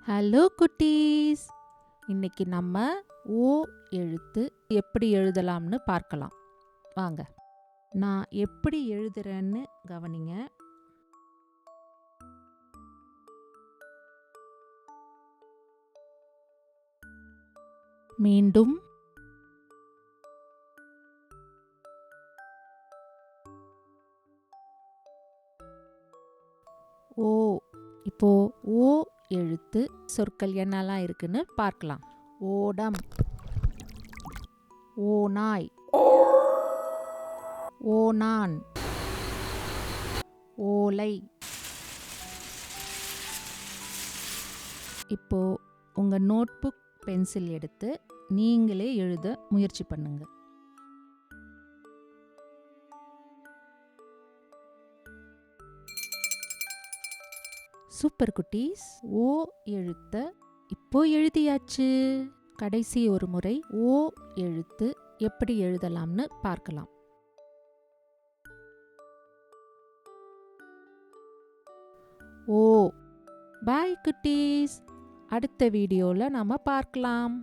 Hello குட்டீஸ்! இன்னைக்கு நம்ம ஓ எழுத்து எப்படி எழுதலாம்னு பார்க்கலாம். வாங்க, நான் எப்படி எழுதுறேன்னு கவனிங்க. மீண்டும் ஓ. இப்போ ஓ எழுத்து சொற்கள் என்னெல்லாம் இருக்குன்னு பார்க்கலாம். ஓடம், ஓநாய், ஓணான், ஓலை. இப்போ உங்க நோட்புக், பென்சில் எடுத்து நீங்களே எழுத முயற்சி பண்ணுங்க. சூப்பர் குட்டீஸ்! ஓ எழுத்த இப்போ எழுதியாச்சு. கடைசி ஒரு முறை ஓ எழுத்து எப்படி எழுதலாம்னு பார்க்கலாம். ஓ. பாய் குட்டீஸ்! அடுத்த வீடியோல நாம பார்க்கலாம்.